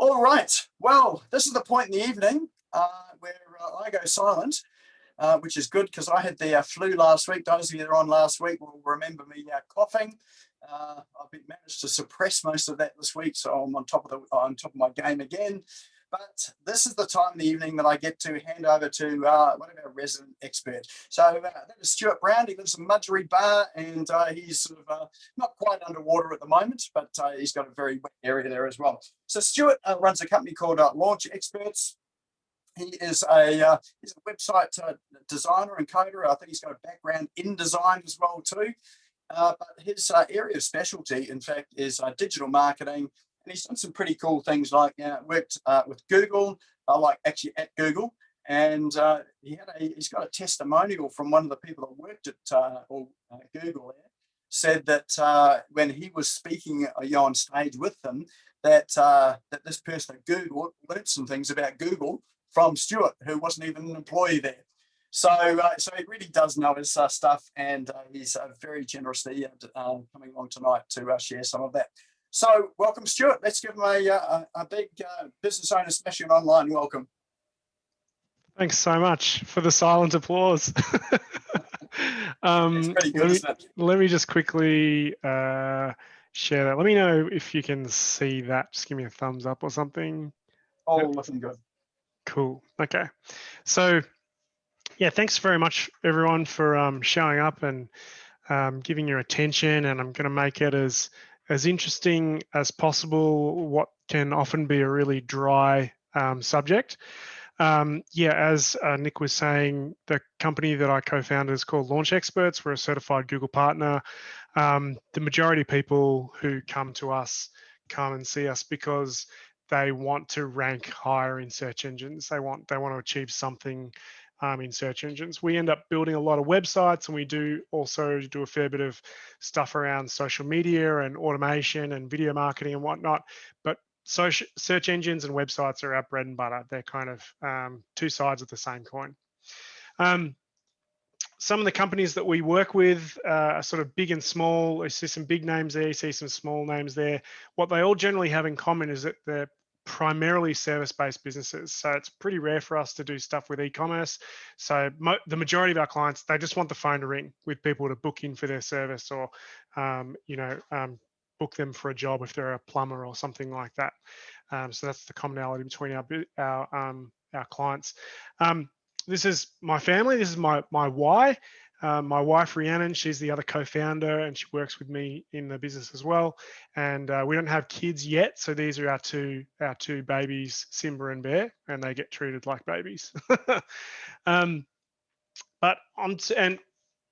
All right. Well, this is the point in the evening where I go silent, which is good because I had the flu last week. Those of you that are on last week will remember me coughing. I've managed to suppress most of that this week, so I'm on top of my game again. But this is the time in the evening that I get to hand over to one of our resident experts. So that is Stuart Brown. He lives in Mudgee Bar, and he's sort of not quite underwater at the moment, but he's got a very wet area there as well. So Stuart runs a company called Launch Experts. He is he's a website designer and coder. I think he's got a background in design as well too. But his area of specialty, in fact, is digital marketing. And he's done some pretty cool things like worked with Google, like actually at Google. And he's got a testimonial from one of the people that worked at Google there, said that when he was speaking on stage with them, that this person at Google learned some things about Google from Stuart, who wasn't even an employee there. So he really does know his stuff, and he's very generously coming along tonight to share some of that. So welcome, Stuart. Let's give him a big business owner smashing online welcome. Thanks so much for the silent applause. It's pretty good, isn't it? Let me just quickly share that. Let me know if you can see that. Just give me a thumbs up or something. Oh, looking good. Cool. Okay. So yeah, thanks very much everyone for showing up and giving your attention, and I'm going to make it as interesting as possible, what can often be a really dry subject. As Nick was saying, the company that I co-founded is called Launch Experts. We're a certified Google partner. The majority of people who come to us come and see us because they want to rank higher in search engines. They want to achieve something in search engines. We end up building a lot of websites, and we do also do a fair bit of stuff around social media and automation and video marketing and whatnot. But search engines and websites are our bread and butter. They're kind of two sides of the same coin. Some of the companies that we work with are sort of big and small. I see some big names there, you see some small names there. What they all generally have in common is that they're primarily service-based businesses. So it's pretty rare for us to do stuff with e-commerce. So the majority of our clients, they just want the phone to ring with people to book in for their service, or book them for a job if they're a plumber or something like that. So that's the commonality between our clients. This is my family. This is my why. My wife, Rhiannon, she's the other co-founder, and she works with me in the business as well. And we don't have kids yet, so these are our two babies, Simba and Bear, and they get treated like babies. And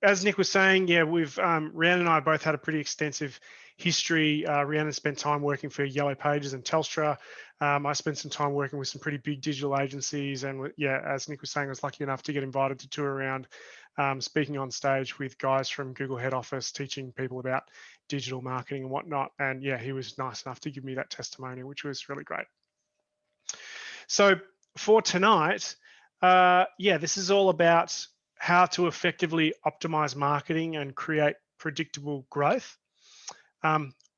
as Nick was saying, yeah, Rhiannon and I both had a pretty extensive history. Rhiannon spent time working for Yellow Pages and Telstra. I spent some time working with some pretty big digital agencies, and yeah, as Nick was saying, I was lucky enough to get invited to tour around, speaking on stage with guys from Google head office, teaching people about digital marketing and whatnot. And yeah, he was nice enough to give me that testimony, which was really great. So for tonight, this is all about how to effectively optimize marketing and create predictable growth,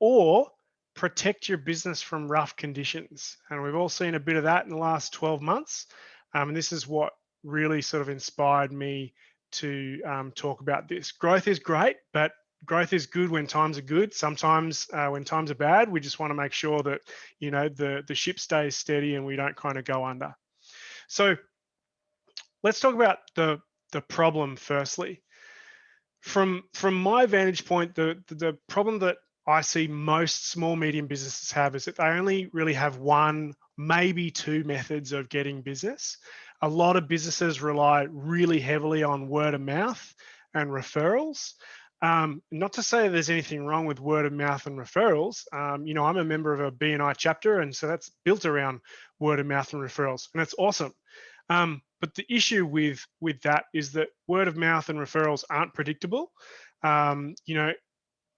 or protect your business from rough conditions. And we've all seen a bit of that in the last 12 months. And this is what really sort of inspired me to talk about this. Growth is great, but growth is good when times are good. Sometimes when times are bad, we just want to make sure that, the ship stays steady and we don't kind of go under. So let's talk about the problem firstly. From my vantage point, the problem that I see most small, medium businesses have is that they only really have one, maybe two methods of getting business. A lot of businesses rely really heavily on word of mouth and referrals. Not to say there's anything wrong with word of mouth and referrals. I'm a member of a BNI chapter, and so that's built around word of mouth and referrals, and it's awesome. But the issue with that is that word of mouth and referrals aren't predictable.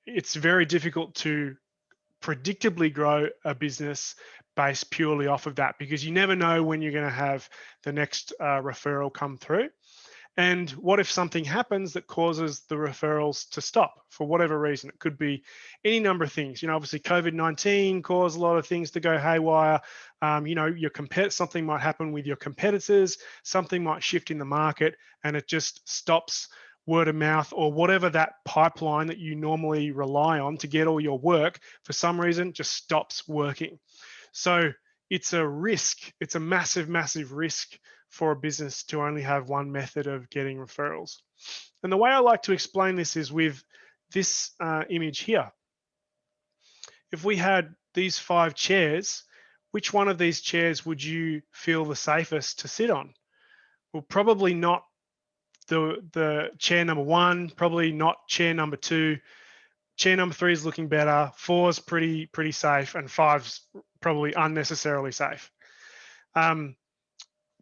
It's very difficult to predictably grow a business based purely off of that, because you never know when you're going to have the next referral come through. And what if something happens that causes the referrals to stop for whatever reason? It could be any number of things. Obviously COVID-19 caused a lot of things to go haywire. Something might happen with your competitors, something might shift in the market, and it just stops word of mouth or whatever that pipeline that you normally rely on to get all your work for some reason just stops working. So it's a risk. It's a massive, massive risk for a business to only have one method of getting referrals. And the way I like to explain this is with this image here. If we had these 5 chairs, which one of these chairs would you feel the safest to sit on? Well, probably not the chair number 1, probably not chair number 2. Chair number 3 is looking better. 4's pretty safe, and 5's probably unnecessarily safe.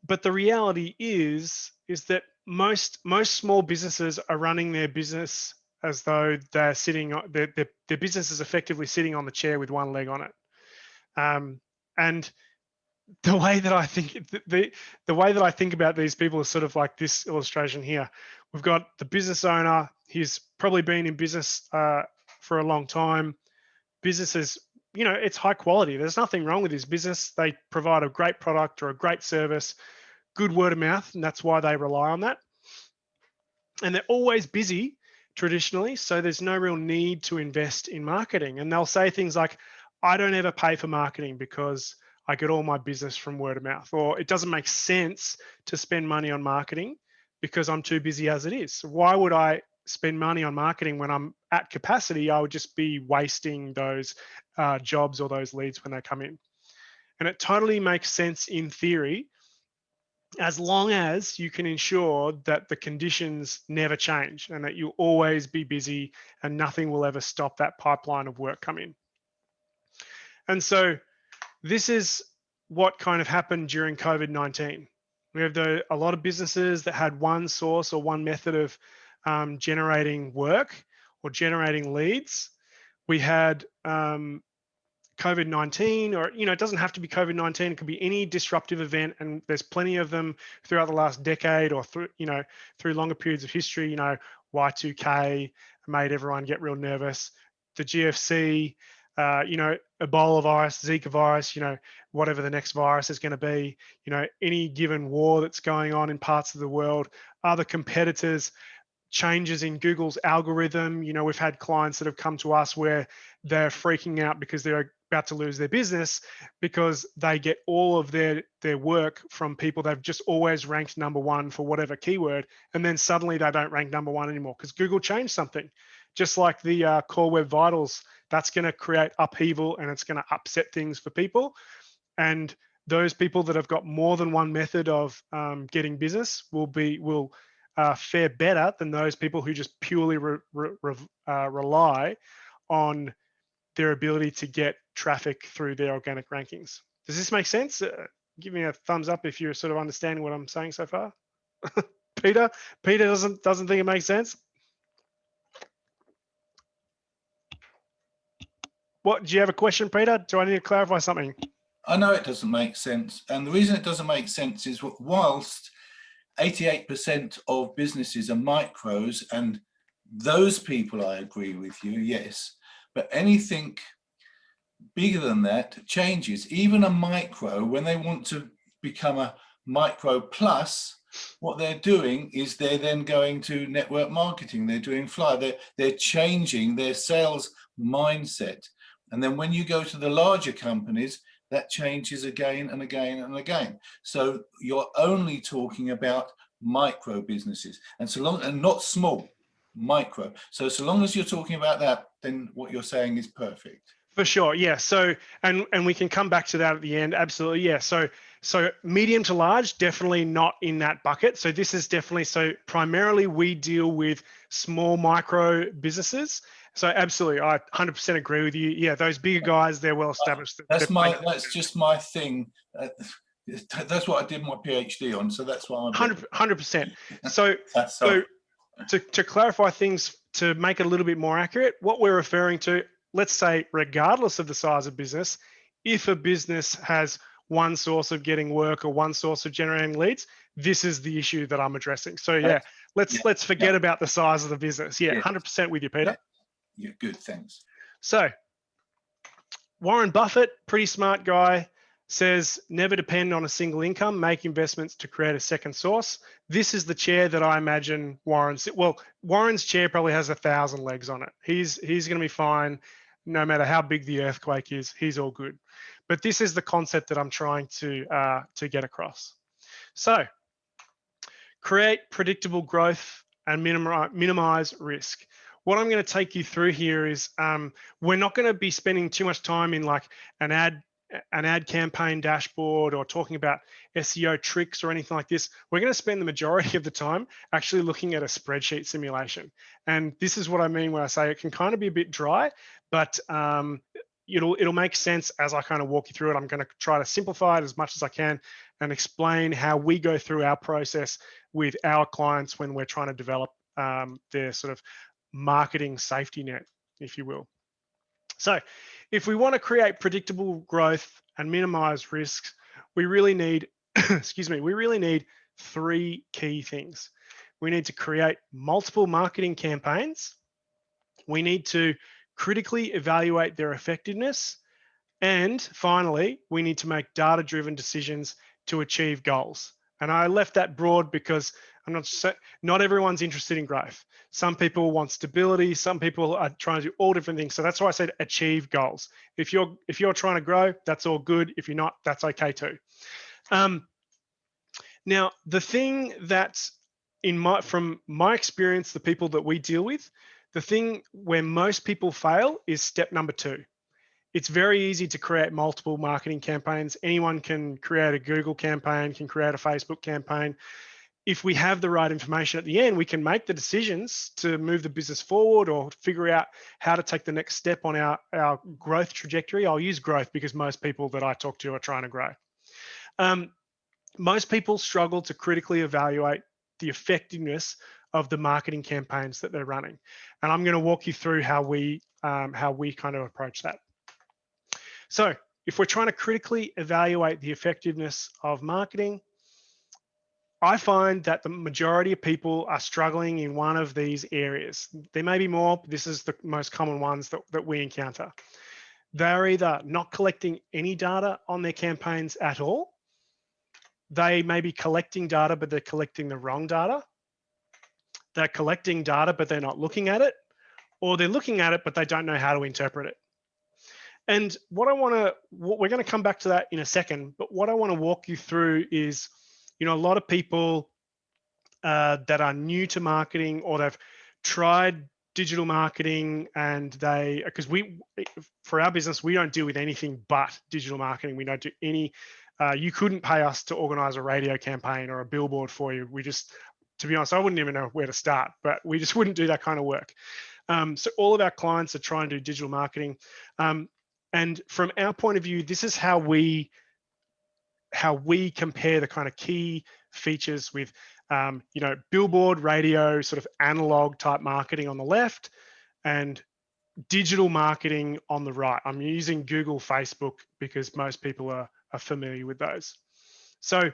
But the reality is that most small businesses are running their business as though they're sitting. Their business is effectively sitting on the chair with one leg on it. And the way that I think the way that I think about these people is sort of like this illustration here. We've got the business owner. He's probably been in business for a long time. Businesses, it's high quality. There's nothing wrong with his business. They provide a great product or a great service, good word of mouth, and that's why they rely on that. And they're always busy traditionally, so there's no real need to invest in marketing. And they'll say things like, I don't ever pay for marketing because I get all my business from word of mouth, or it doesn't make sense to spend money on marketing because I'm too busy as it is. So why would I spend money on marketing when I'm at capacity? I would just be wasting those jobs or those leads when they come in. And it totally makes sense in theory, as long as you can ensure that the conditions never change and that you'll always be busy and nothing will ever stop that pipeline of work come in. And so this is what kind of happened during COVID-19. We have a lot of businesses that had one source or one method of generating work or generating leads. We had COVID-19, or it doesn't have to be COVID-19. It could be any disruptive event, and there's plenty of them throughout the last decade or through longer periods of history. Y2K made everyone get real nervous. The GFC, Ebola virus, Zika virus, whatever the next virus is going to be. Any given war that's going on in parts of the world, other competitors, changes in Google's algorithm. We've had clients that have come to us where they're freaking out because they're about to lose their business because they get all of their work from people they've just always ranked number 1 for whatever keyword, and then suddenly they don't rank number 1 anymore because Google changed something. Just like the Core Web Vitals, that's going to create upheaval and it's going to upset things for people. And those people that have got more than one method of getting business will fare better than those people who just purely rely on their ability to get traffic through their organic rankings. Does this make sense? Give me a thumbs up if you're sort of understanding what I'm saying so far. Peter doesn't think it makes sense. What, do you have a question, Peter? Do I need to clarify something? I know it doesn't make sense, and the reason it doesn't make sense is whilst 88% of businesses are micros, and those people, I agree with you, yes, but anything bigger than that changes. Even a micro, when they want to become a micro plus, what they're doing is they're then going to network marketing, they're doing flyer, they're changing their sales mindset. And then when you go to the larger companies, that changes again and again and again. So you're only talking about micro businesses, and not small, micro. So long as you're talking about that, then what you're saying is perfect. For sure, yeah. So and we can come back to that at the end. Absolutely, yeah. So medium to large, definitely not in that bucket. So this is definitely, primarily we deal with small micro businesses. So absolutely, I 100% agree with you. Yeah, those bigger guys, they're well established. That's just my thing. That's what I did my PhD on. So that's why I'm 100%. So to clarify things, to make it a little bit more accurate, what we're referring to, let's say, regardless of the size of business, if a business has one source of getting work or one source of generating leads, this is the issue that I'm addressing. So yeah, let's forget about the size of the business. Yeah, 100% with you, Peter. Yeah, good, thanks. So Warren Buffett, pretty smart guy, says never depend on a single income, make investments to create a second source. This is the chair that I imagine Warren's, well, Warren's chair probably has 1,000 legs on it. He's going to be fine no matter how big the earthquake is, he's all good. But this is the concept that I'm trying to get across. So create predictable growth and minimize risk. What I'm going to take you through here is we're not going to be spending too much time in like an ad campaign dashboard or talking about SEO tricks or anything like this. We're going to spend the majority of the time actually looking at a spreadsheet simulation. And this is what I mean when I say it can kind of be a bit dry, but it'll make sense as I kind of walk you through it. I'm going to try to simplify it as much as I can and explain how we go through our process with our clients when we're trying to develop their sort of marketing safety net, if you will. So if we want to create predictable growth and minimize risks, we really need, we really need 3 key things. We need to create multiple marketing campaigns. We need to critically evaluate their effectiveness. And finally, we need to make data-driven decisions to achieve goals. And I left that broad because not everyone's interested in growth. Some people want stability. Some people are trying to do all different things. So that's why I said achieve goals. If you're trying to grow, that's all good. If you're not, that's okay too. Now, the thing that from my experience, the people that we deal with, the thing where most people fail is step number 2. It's very easy to create multiple marketing campaigns. Anyone can create a Google campaign, can create a Facebook campaign. If we have the right information at the end, we can make the decisions to move the business forward or figure out how to take the next step on our growth trajectory. I'll use growth because most people that I talk to are trying to grow. Most people struggle to critically evaluate the effectiveness of the marketing campaigns that they're running. And I'm going to walk you through how we kind of approach that. So if we're trying to critically evaluate the effectiveness of marketing, I find that the majority of people are struggling in one of these areas. There may be more, but this is the most common ones that we encounter. They're either not collecting any data on their campaigns at all. They may be collecting data, but they're collecting the wrong data. They're collecting data, but they're not looking at it. Or they're looking at it, but they don't know how to interpret it. And we're going to come back to that in a second, but what I want to walk you through is, a lot of people that are new to marketing or they've tried digital marketing and because for our business, we don't deal with anything but digital marketing. We don't do any, you couldn't pay us to organize a radio campaign or a billboard for you. To be honest, I wouldn't even know where to start, but we just wouldn't do that kind of work. So all of our clients are trying to do digital marketing. And from our point of view, this is how we compare the kind of key features with, billboard, radio, sort of analog type marketing on the left and digital marketing on the right. I'm using Google, Facebook because most people are familiar with those. So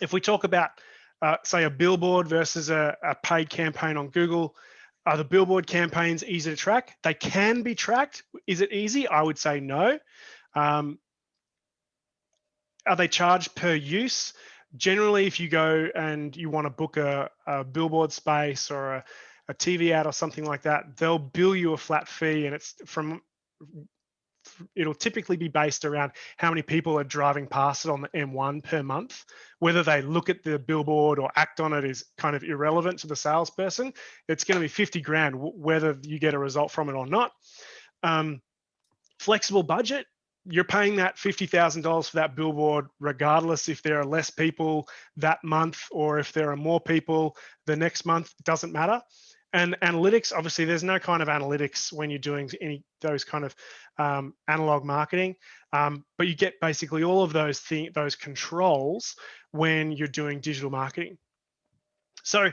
if we talk about, say, a billboard versus a paid campaign on Google, are the billboard campaigns easy to track? They can be tracked. Is it easy? I would say no. Are they charged per use? Generally, if you go and you want to book a billboard space or a TV ad or something like that, they'll bill you a flat fee, and it'll typically be based around how many people are driving past it on the M1 per month. Whether they look at the billboard or act on it is kind of irrelevant to the salesperson. It's going to be 50 grand whether you get a result from it or not. Flexible budget, you're paying that $50,000 for that billboard regardless if there are less people that month or if there are more people the next month, it doesn't matter. And analytics, obviously, there's no kind of analytics when you're doing those kind of analog marketing, but you get basically all of those controls when you're doing digital marketing. So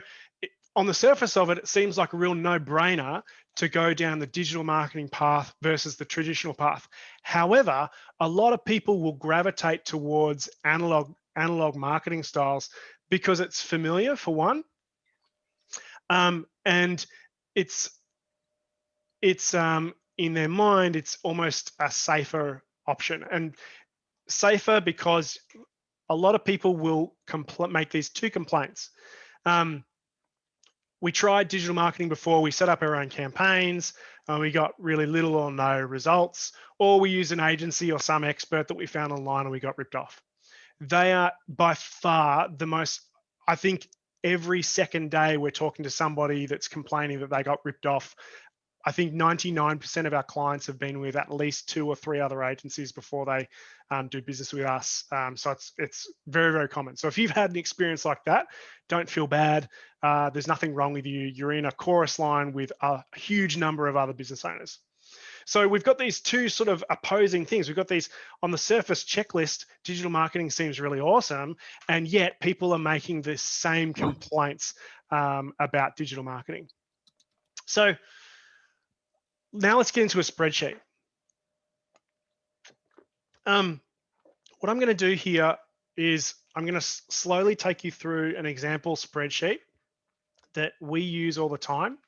on the surface of it, it seems like a real no-brainer to go down the digital marketing path versus the traditional path. However, a lot of people will gravitate towards analog marketing styles because it's familiar for one, and it's in their mind, it's almost a safer option, and safer because a lot of people will make these two complaints. We tried digital marketing before, we set up our own campaigns, and we got really little or no results, or we use an agency or some expert that we found online and we got ripped off. They are by far the most, I think every second day we're talking to somebody that's complaining that they got ripped off. I think 99% of our clients have been with at least 2 or 3 other agencies before they do business with us. So it's very, very common. So if you've had an experience like that, don't feel bad. There's nothing wrong with you. You're in a chorus line with a huge number of other business owners. So we've got these two sort of opposing things. We've got these on the surface checklist, digital marketing seems really awesome, and yet people are making the same complaints about digital marketing. So now let's get into a spreadsheet. What I'm going to do here is I'm going to slowly take you through an example spreadsheet that we use all the time.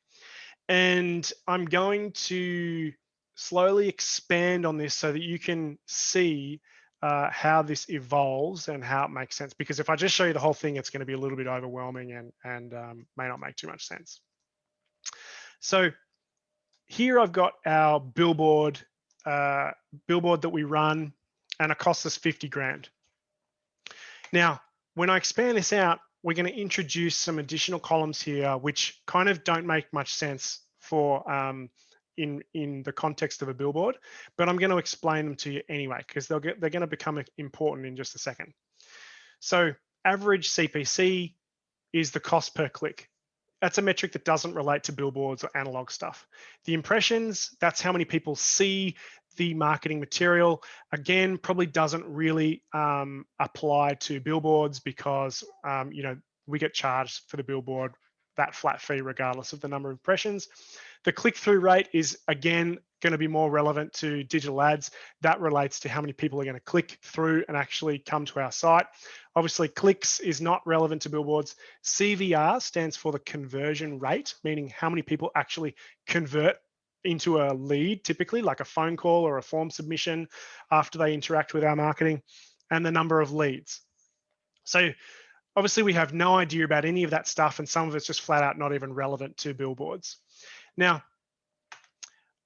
And I'm going to slowly expand on this so that you can see how this evolves and how it makes sense. Because if I just show you the whole thing, it's going to be a little bit overwhelming and may not make too much sense. So here I've got our billboard that we run, and it costs us 50 grand. Now, when I expand this out, we're going to introduce some additional columns here, which kind of don't make much sense for in the context of a billboard, but I'm going to explain them to you anyway, because they're going to become important in just a second. So average CPC is the cost per click. That's a metric that doesn't relate to billboards or analog stuff. The impressions, that's how many people see the marketing material. Again, probably doesn't really apply to billboards because we get charged for the billboard that flat fee regardless of the number of impressions. The click-through rate is again going to be more relevant to digital ads. That relates to how many people are going to click through and actually come to our site. Obviously, clicks is not relevant to billboards. CVR stands for the conversion rate, meaning how many people actually convert into a lead, typically like a phone call or a form submission after they interact with our marketing, and the number of leads. So obviously we have no idea about any of that stuff, and some of it's just flat out not even relevant to billboards. Now,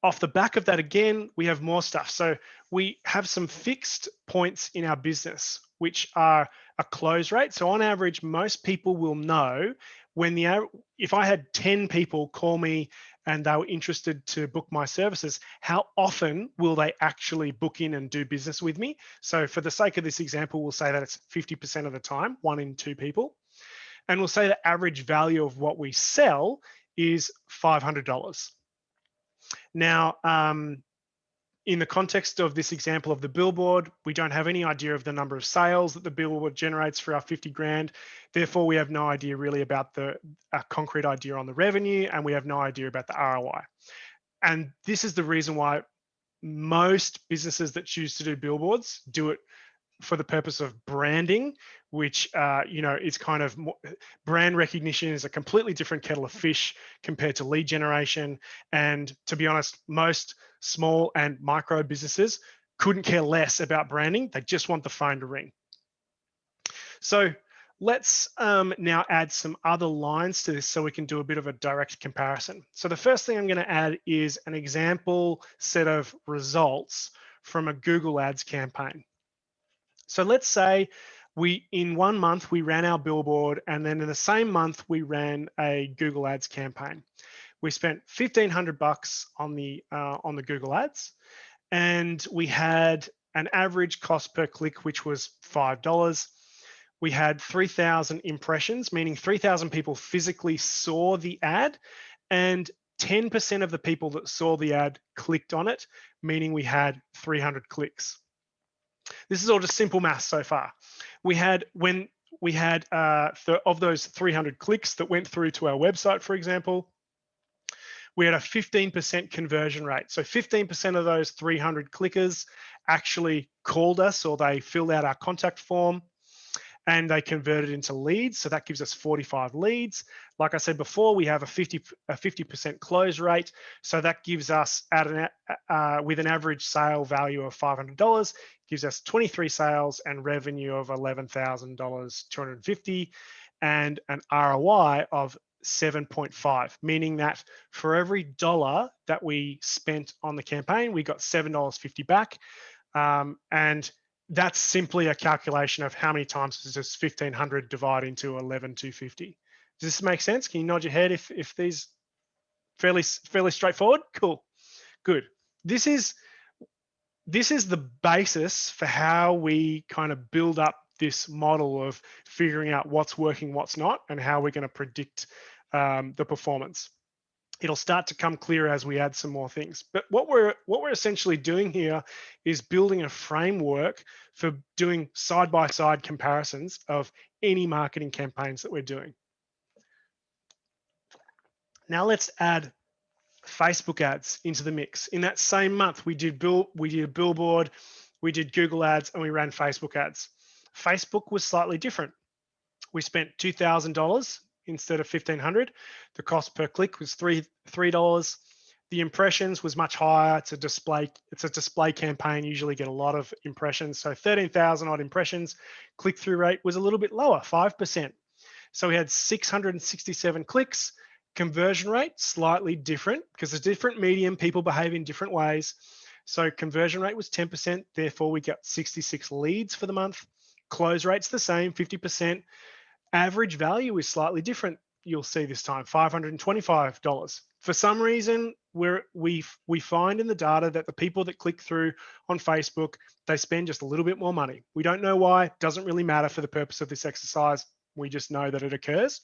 off the back of that, again, we have more stuff. So we have some fixed points in our business, which are a close rate. So on average, most people will know when if I had 10 people call me and they were interested to book my services, how often will they actually book in and do business with me? So for the sake of this example, we'll say that it's 50% of the time, 1 in 2 people. And we'll say the average value of what we sell is $500. Now, in the context of this example of the billboard, we don't have any idea of the number of sales that the billboard generates for our 50 grand. Therefore, we have no idea really about a concrete idea on the revenue, and we have no idea about the ROI. And this is the reason why most businesses that choose to do billboards do it for the purpose of branding, which is kind of brand recognition is a completely different kettle of fish compared to lead generation. And to be honest, most small and micro businesses couldn't care less about branding. They just want the phone to ring. So let's now add some other lines to this so we can do a bit of a direct comparison. So the first thing I'm going to add is an example set of results from a Google Ads campaign. So let's say in 1 month, we ran our billboard, and then in the same month, we ran a Google Ads campaign. We spent $1,500 on the Google Ads, and we had an average cost per click, which was $5. We had 3,000 impressions, meaning 3,000 people physically saw the ad, and 10% of the people that saw the ad clicked on it, meaning we had 300 clicks. This is all just simple math so far. Of those 300 clicks that went through to our website, for example, we had a 15% conversion rate. So 15% of those 300 clickers actually called us, or they filled out our contact form. and they convert it into leads. So that gives us 45 leads. Like I said before, we have a 50% close rate. So that gives us with an average sale value of $500, gives us 23 sales and revenue of $11,250 and an ROI of 7.5, meaning that for every dollar that we spent on the campaign, we got $7.50 back. And that's simply a calculation of how many times does this 1,500 divide into 11,250. Does this make sense? Can you nod your head if these fairly straightforward? Cool, good. This is the basis for how we kind of build up this model of figuring out what's working, what's not, and how we're going to predict the performance. It'll start to come clear as we add some more things. But what we're essentially doing here is building a framework for doing side-by-side comparisons of any marketing campaigns that we're doing. Now let's add Facebook ads into the mix. In that same month, we did a billboard, we did Google ads, and we ran Facebook ads. Facebook was slightly different. We spent $2,000 instead of $1,500. The cost per click was $3. The impressions was much higher. It's a display campaign. Usually get a lot of impressions. So 13,000 odd impressions. Click-through rate was a little bit lower, 5%. So we had 667 clicks. Conversion rate slightly different because it's different medium. People behave in different ways. So conversion rate was 10%. Therefore, we got 66 leads for the month. Close rate's the same, 50%. Average value is slightly different. You'll see this time, $525. For some reason, we find in the data that the people that click through on Facebook, they spend just a little bit more money. We don't know why. It doesn't really matter for the purpose of this exercise. We just know that it occurs.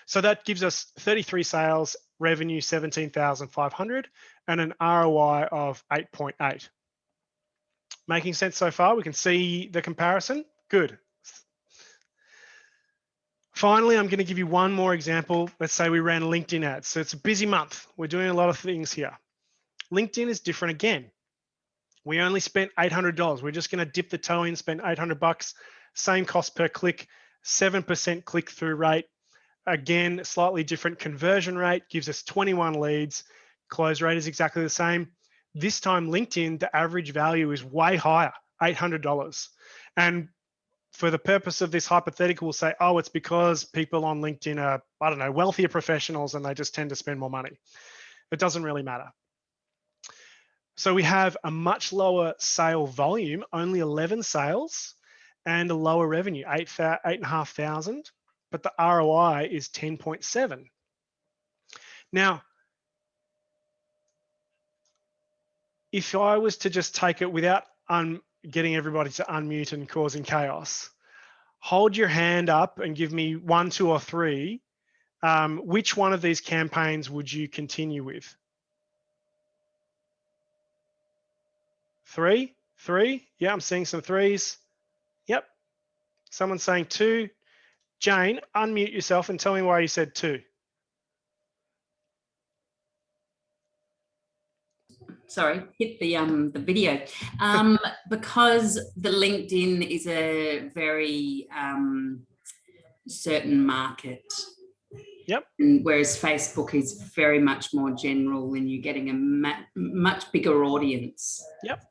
So that gives us 33 sales, revenue 17,500, and an ROI of 8.8. Making sense so far? We can see the comparison. Good. Finally, I'm going to give you one more example. Let's say we ran LinkedIn ads. So it's a busy month. We're doing a lot of things here. LinkedIn is different again. We only spent $800. We're just going to dip the toe in, spend $800. Same cost per click, 7% click-through rate. Again, slightly different conversion rate, gives us 21 leads. Close rate is exactly the same. This time LinkedIn, the average value is way higher, $800. And for the purpose of this hypothetical, we'll say, oh, it's because people on LinkedIn are, I don't know, wealthier professionals and they just tend to spend more money. It doesn't really matter. So we have a much lower sale volume, only 11 sales, and a lower revenue, 8,500, but the ROI is 10.7. Now, if I was to just take it without getting everybody to unmute and causing chaos, hold your hand up and give me 1, 2, or 3. Which one of these campaigns would you continue with? 3? Yeah, I'm seeing some 3s. Yep. Someone's saying 2. Jane, unmute yourself and tell me why you said 2. Sorry, hit the video. Because the LinkedIn is a very certain market. Yep. And whereas Facebook is very much more general and you're getting a much bigger audience. Yep.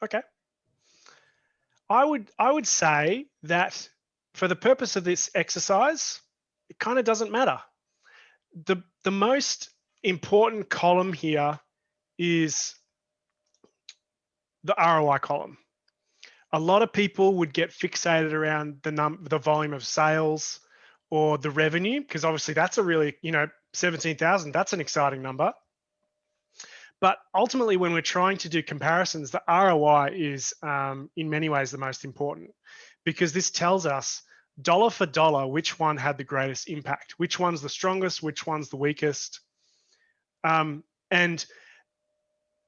Okay. I would say that for the purpose of this exercise, it kind of doesn't matter. The most important column here is the ROI column. A lot of people would get fixated around the volume of sales or the revenue, because obviously that's a really, 17,000, that's an exciting number. But ultimately, when we're trying to do comparisons, the ROI is in many ways the most important, because this tells us dollar for dollar which one had the greatest impact, which one's the strongest, which one's the weakest. And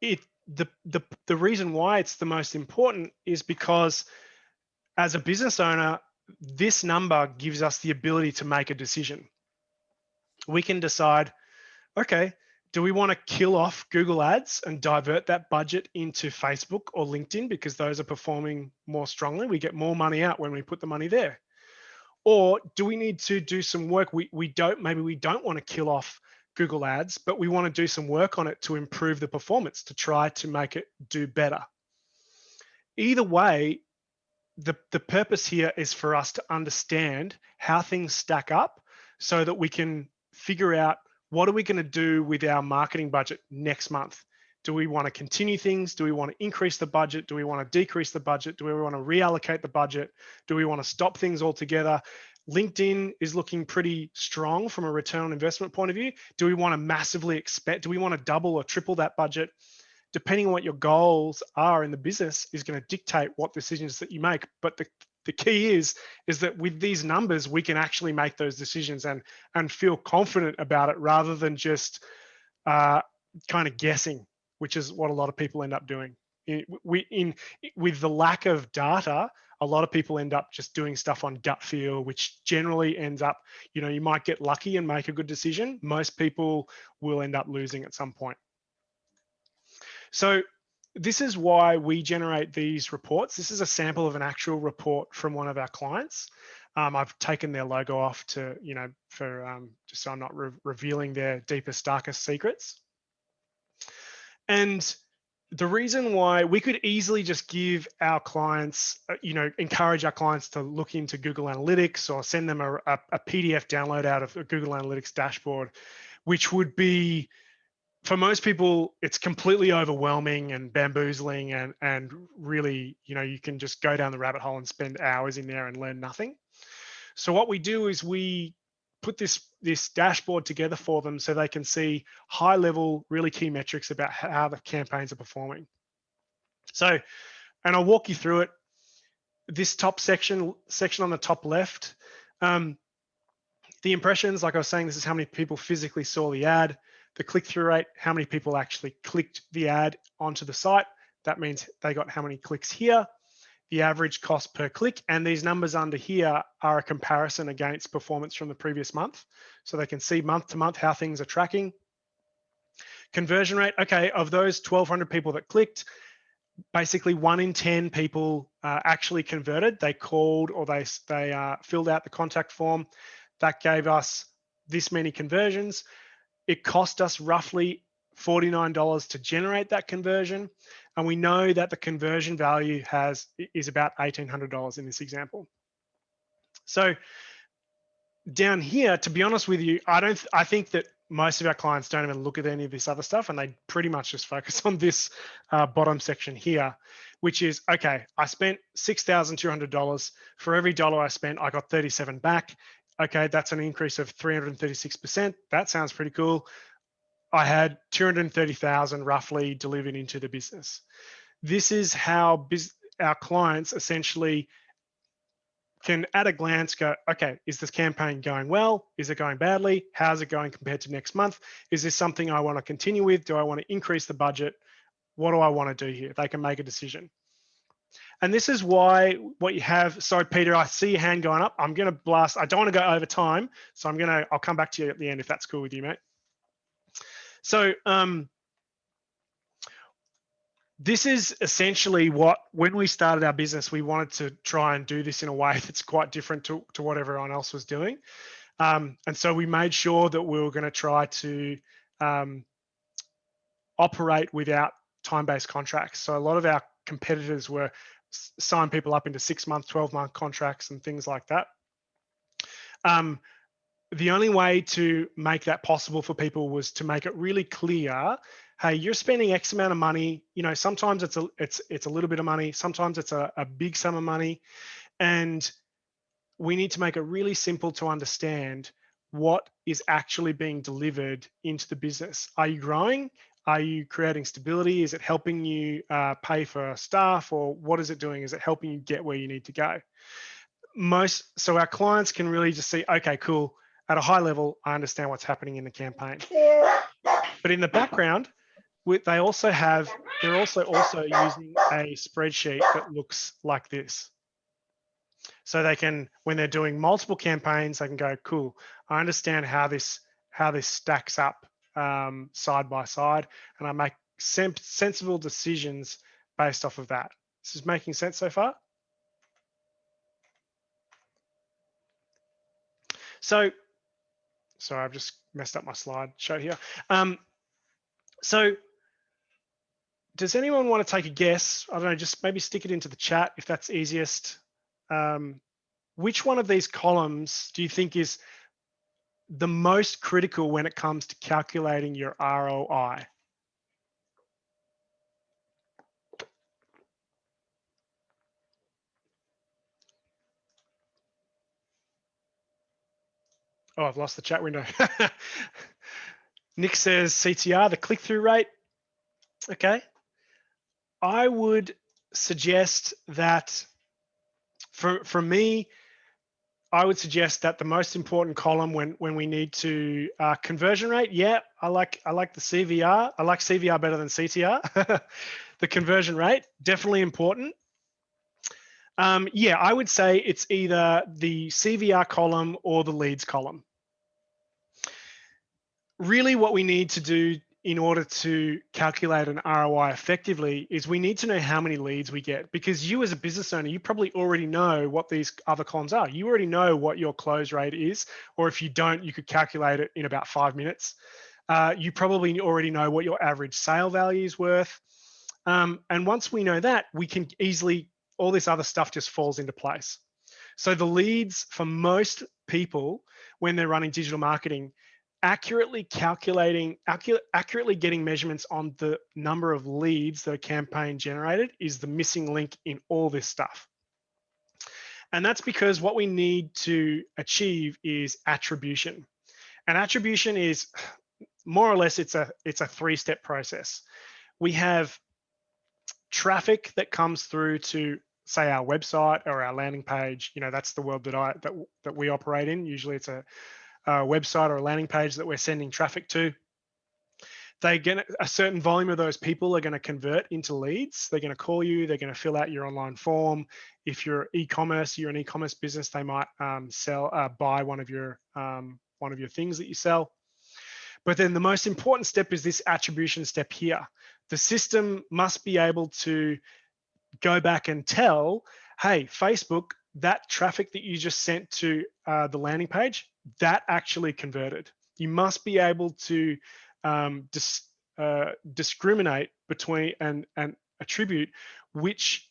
the reason why it's the most important is because as a business owner, this number gives us the ability to make a decision. We can decide, okay, Do we want to kill off Google Ads and divert that budget into Facebook or LinkedIn because those are performing more strongly? We get more money out when we put the money there. Or do we need to do some work? Maybe we don't want to kill off Google Ads, but we want to do some work on it to improve the performance, to try to make it do better. Either way, the purpose here is for us to understand how things stack up so that we can figure out what are we going to do with our marketing budget next month. Do we want to continue things? Do we want to increase the budget? Do we want to decrease the budget? Do we want to reallocate the budget? Do we want to stop things altogether? LinkedIn is looking pretty strong from a return on investment point of view. Do we want to massively expand? Do we want to double or triple that budget? Depending on what your goals are in the business is going to dictate what decisions that you make. But the key is that with these numbers, we can actually make those decisions and feel confident about it rather than just kind of guessing, which is what a lot of people end up doing. With the lack of data, a lot of people end up just doing stuff on gut feel, which generally ends up, you might get lucky and make a good decision. Most people will end up losing at some point. So this is why we generate these reports. This is a sample of an actual report from one of our clients. I've taken their logo off to, just so I'm not revealing their deepest, darkest secrets. And the reason why we could easily just give our clients, encourage our clients to look into Google Analytics or send them a PDF download out of a Google Analytics dashboard, which would be, for most people, it's completely overwhelming and bamboozling and really, you can just go down the rabbit hole and spend hours in there and learn nothing. So what we do is we put this dashboard together for them so they can see high level, really key metrics about how the campaigns are performing. So, and I'll walk you through it. This top section on the top left, the impressions, like I was saying, this is how many people physically saw the ad. The click-through rate, how many people actually clicked the ad onto the site. That means they got how many clicks here. The average cost per click, and these numbers under here are a comparison against performance from the previous month. So they can see month to month how things are tracking. Conversion rate, okay, of those 1,200 people that clicked, basically 1 in 10 people actually converted. They called or they filled out the contact form. That gave us this many conversions. It cost us roughly $49 to generate that conversion. And we know that the conversion value is about $1,800 in this example. So down here, to be honest with you, I think that most of our clients don't even look at any of this other stuff, and they pretty much just focus on this bottom section here, which is, okay, I spent $6,200. For every dollar I spent, I got 37 back. Okay, that's an increase of 336%. That sounds pretty cool. I had 230,000 roughly delivered into the business. This is how our clients essentially can at a glance go, okay, is this campaign going well? Is it going badly? How's it going compared to next month? Is this something I want to continue with? Do I want to increase the budget? What do I want to do here? They can make a decision. And this is why what you have, sorry, Peter, I see your hand going up. I'm going to blast. I don't want to go over time. So I'll come back to you at the end if that's cool with you, mate. So this is essentially when we started our business, we wanted to try and do this in a way that's quite different to what everyone else was doing. And so we made sure that we were going to try to operate without time-based contracts. So a lot of our competitors were sign people up into 6-month, 12-month contracts and things like that. The only way to make that possible for people was to make it really clear, hey, you're spending X amount of money. Sometimes it's a little bit of money. Sometimes it's a big sum of money. And we need to make it really simple to understand what is actually being delivered into the business. Are you growing? Are you creating stability? Is it helping you pay for staff, or what is it doing? Is it helping you get where you need to go? So our clients can really just see, okay, cool. At a high level, I understand what's happening in the campaign. But in the background, they're also using a spreadsheet that looks like this. So they can, when they're doing multiple campaigns, they can go, cool, I understand how this stacks up side by side, and I make sensible decisions based off of that. This is making sense so far? So, sorry, I've just messed up my slideshow here. So does anyone want to take a guess? I don't know, just maybe stick it into the chat if that's easiest. Which one of these columns do you think is the most critical when it comes to calculating your ROI? Oh, I've lost the chat window. Nick says CTR, the click-through rate. Okay. I would suggest that for me, I would suggest that the most important column when we need to conversion rate. Yeah, I like the CVR. I like CVR better than CTR. The conversion rate, definitely important. Yeah, I would say it's either the CVR column or the leads column. Really what we need to do in order to calculate an ROI effectively is we need to know how many leads we get, because you as a business owner, you probably already know what these other columns are. You already know what your close rate is, or if you don't, you could calculate it in about 5 minutes. You probably already know what your average sale value is worth. And once we know that, we can easily, all this other stuff just falls into place. So the leads for most people when they're running digital marketing, accurately getting measurements on the number of leads that a campaign generated is the missing link in all this stuff. And that's because what we need to achieve is attribution. And attribution is more or less, it's a 3-step process. We have traffic that comes through to, say, our website or our landing page. You know, that's the world that we operate in. Usually it's a website or a landing page that we're sending traffic to. They get a certain volume of those people are going to convert into leads. They're going to call you. They're going to fill out your online form. If you're e-commerce, you're an e-commerce business, they might buy one of your things that you sell. But then the most important step is this attribution step here. The system must be able to go back and tell, hey, Facebook, that traffic that you just sent to the landing page, that actually converted. You must be able to discriminate between and attribute which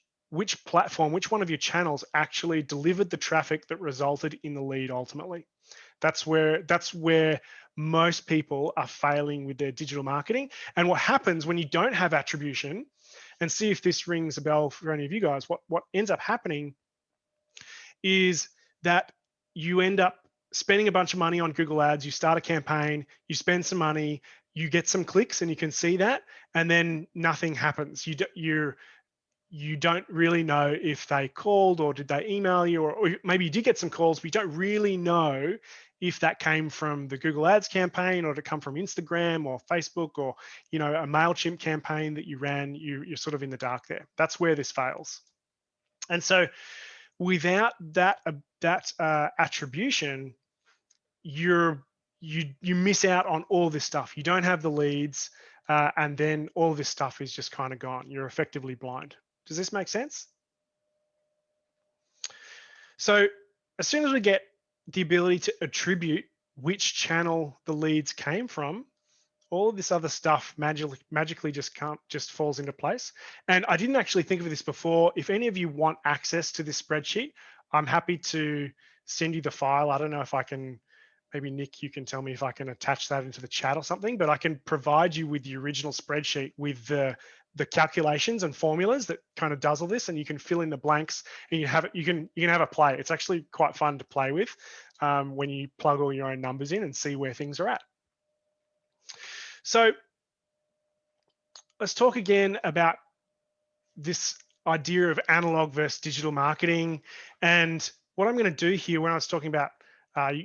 platform, which one of your channels actually delivered the traffic that resulted in the lead ultimately. That's where most people are failing with their digital marketing. And what happens when you don't have attribution, and see if this rings a bell for any of you guys, what ends up happening is that you end up spending a bunch of money on Google Ads. You start a campaign, you spend some money, you get some clicks, and you can see that, and then nothing happens. You don't really know if they called or did they email you, or maybe you did get some calls, but you don't really know if that came from the Google Ads campaign or did it come from Instagram or Facebook or, you know, a MailChimp campaign that you ran. You're sort of in the dark there. That's where this fails. And so without that attribution, you miss out on all this stuff. You don't have the leads, and then all this stuff is just kind of gone. You're effectively blind. Does this make sense? So as soon as we get the ability to attribute which channel the leads came from, all of this other stuff magically just falls into place. And I didn't actually think of this before. If any of you want access to this spreadsheet, I'm happy to send you the file. I don't know if I can, maybe Nick, you can tell me if I can attach that into the chat or something, but I can provide you with the original spreadsheet with the calculations and formulas that kind of does all this, and you can fill in the blanks and you can have a play. It's actually quite fun to play with when you plug all your own numbers in and see where things are at. So let's talk again about this idea of analog versus digital marketing. And what I'm going to do here, when I was talking about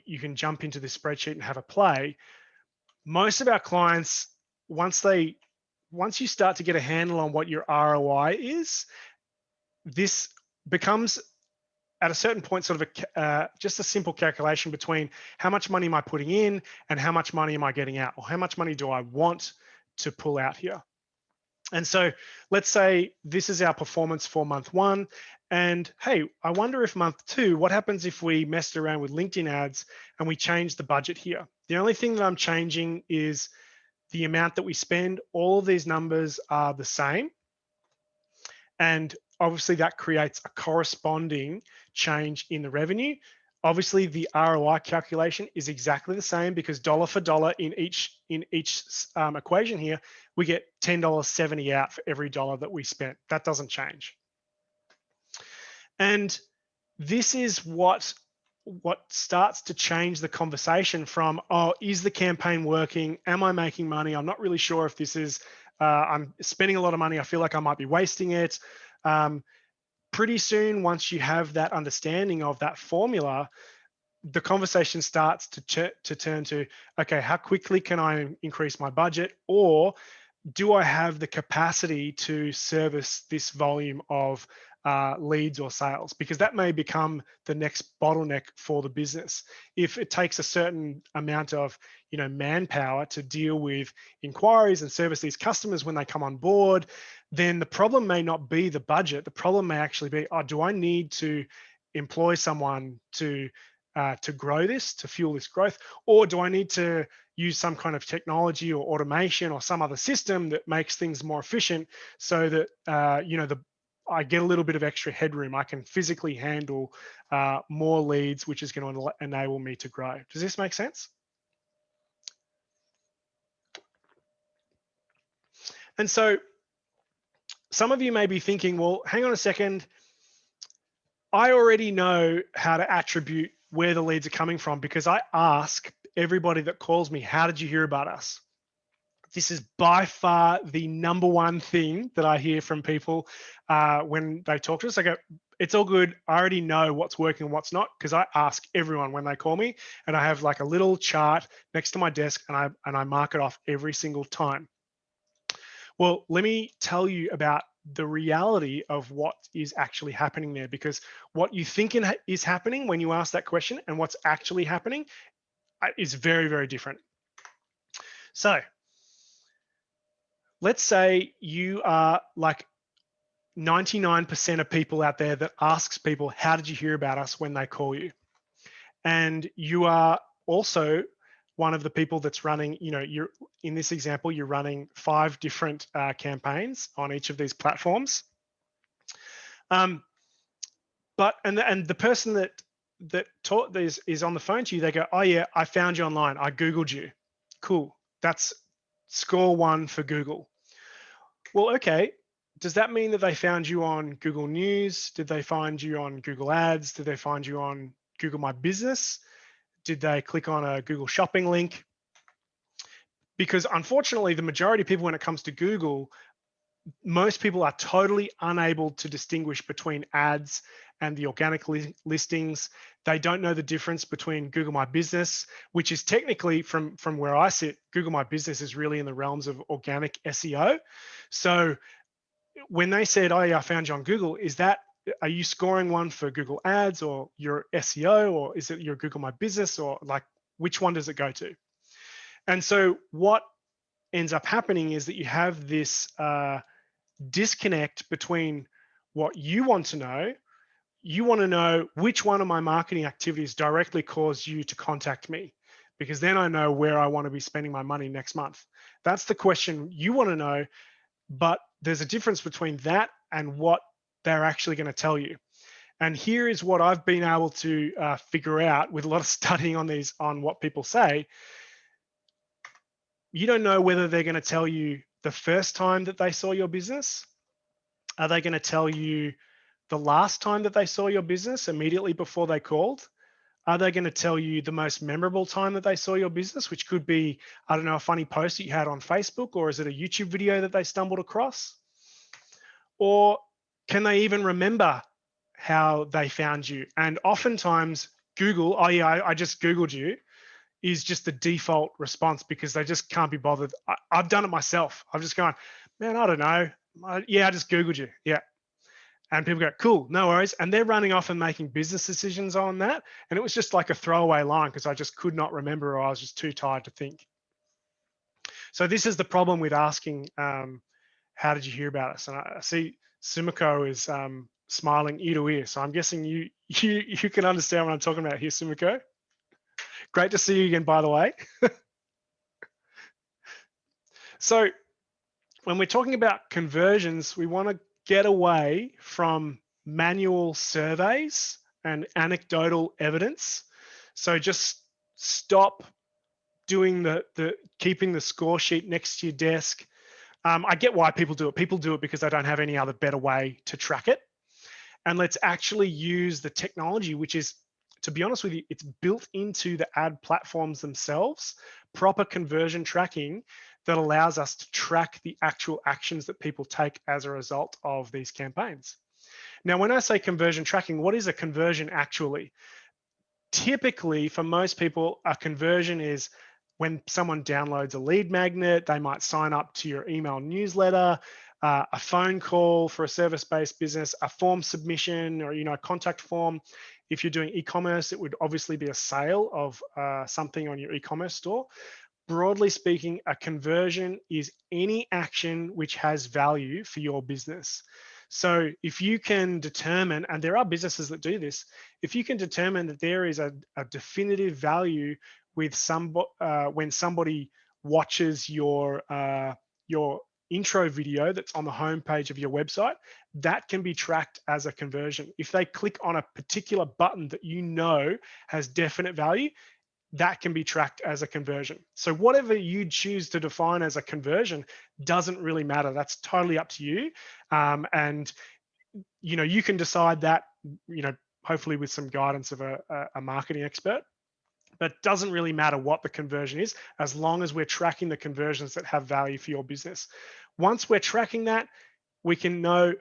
you can jump into this spreadsheet and have a play, most of our clients, once you start to get a handle on what your ROI is, this becomes at a certain point, sort of just a simple calculation between how much money am I putting in and how much money am I getting out, or how much money do I want to pull out here. And so let's say this is our performance for month 1. And hey, I wonder if month 2, what happens if we messed around with LinkedIn ads and we change the budget here? The only thing that I'm changing is the amount that we spend. All of these numbers are the same. And obviously that creates a corresponding change in the revenue. Obviously the ROI calculation is exactly the same, because dollar for dollar in each equation here, we get $10.70 out for every dollar that we spent. That doesn't change. And this is what starts to change the conversation from, oh, is the campaign working? Am I making money? I'm not really sure if this is, I'm spending a lot of money. I feel like I might be wasting it. Pretty soon, once you have that understanding of that formula, the conversation starts to turn to, okay, how quickly can I increase my budget? Or do I have the capacity to service this volume of leads or sales? Because that may become the next bottleneck for the business. If it takes a certain amount of manpower to deal with inquiries and service these customers when they come on board, then the problem may not be the budget. The problem may actually be, oh, do I need to employ someone to grow this, to fuel this growth? Or do I need to use some kind of technology or automation or some other system that makes things more efficient, so that I get a little bit of extra headroom. I can physically handle more leads, which is going to enable me to grow. Does this make sense? And so some of you may be thinking, well, hang on a second. I already know how to attribute where the leads are coming from, because I ask everybody that calls me, how did you hear about us? This is by far the #1 thing that I hear from people when they talk to us. I go, it's all good. I already know what's working and what's not, because I ask everyone when they call me, and I have like a little chart next to my desk, and I mark it off every single time. Well, let me tell you about the reality of what is actually happening there, because what you think is happening when you ask that question and what's actually happening is very, very different. So let's say you are like 99% of people out there that asks people, how did you hear about us, when they call you? And you are also one of the people that's running, you're in this example, you're running 5 different campaigns on each of these platforms. And the person that taught this is on the phone to you. They go, oh yeah, I found you online. I Googled you. Cool. That's score 1 for Google. Well, okay. Does that mean that they found you on Google News? Did they find you on Google Ads? Did they find you on Google My Business? Did they click on a Google Shopping link? Because unfortunately, the majority of people, when it comes to Google, most people are totally unable to distinguish between ads and the organic listings. They don't know the difference between Google My Business, which is technically, from where I sit, Google My Business is really in the realms of organic SEO. So when they said, oh yeah, I found you on Google, are you scoring 1 for Google Ads or your SEO, or is it your Google My Business, or like which one does it go to? And so what ends up happening is that you have this disconnect between what you want to know. You want to know which one of my marketing activities directly caused you to contact me, because then I know where I want to be spending my money next month. That's the question you want to know, but there's a difference between that and what they're actually going to tell you. And here is what I've been able to figure out with a lot of studying on what people say. You don't know whether they're going to tell you the first time that they saw your business. Are they going to tell you the last time that they saw your business immediately before they called? Are they going to tell you the most memorable time that they saw your business, which could be, I don't know, a funny post that you had on Facebook, or is it a YouTube video that they stumbled across? Or can they even remember how they found you? And oftentimes Google, oh yeah, I just Googled you, is just the default response, because they just can't be bothered. I've done it myself. I've just gone, man, I don't know. I just Googled you. Yeah. And people go, cool, no worries. And they're running off and making business decisions on that. And it was just like a throwaway line because I just could not remember, or I was just too tired to think. So this is the problem with asking, how did you hear about us? And I see Sumiko is smiling ear to ear. So I'm guessing you can understand what I'm talking about here, Sumiko. Great to see you again, by the way. So when we're talking about conversions, we want to get away from manual surveys and anecdotal evidence. So just stop doing keeping the score sheet next to your desk. I get why people do it. People do it because they don't have any other better way to track it. And let's actually use the technology, which is, to be honest with you, it's built into the ad platforms themselves, proper conversion tracking that allows us to track the actual actions that people take as a result of these campaigns. Now, when I say conversion tracking, what is a conversion actually? Typically, for most people, a conversion is when someone downloads a lead magnet, they might sign up to your email newsletter, a phone call for a service-based business, a form submission, or a contact form. If you're doing e-commerce, it would obviously be a sale of something on your e-commerce store. Broadly speaking, a conversion is any action which has value for your business. So if you can determine, and there are businesses that do this, if you can determine that there is a definitive value with when somebody watches your intro video that's on the homepage of your website, that can be tracked as a conversion. If they click on a particular button that has definite value, that can be tracked as a conversion. So whatever you choose to define as a conversion doesn't really matter. That's totally up to you. And you can decide that, hopefully with some guidance of a marketing expert. But it doesn't really matter what the conversion is, as long as we're tracking the conversions that have value for your business. Once we're tracking that, we can know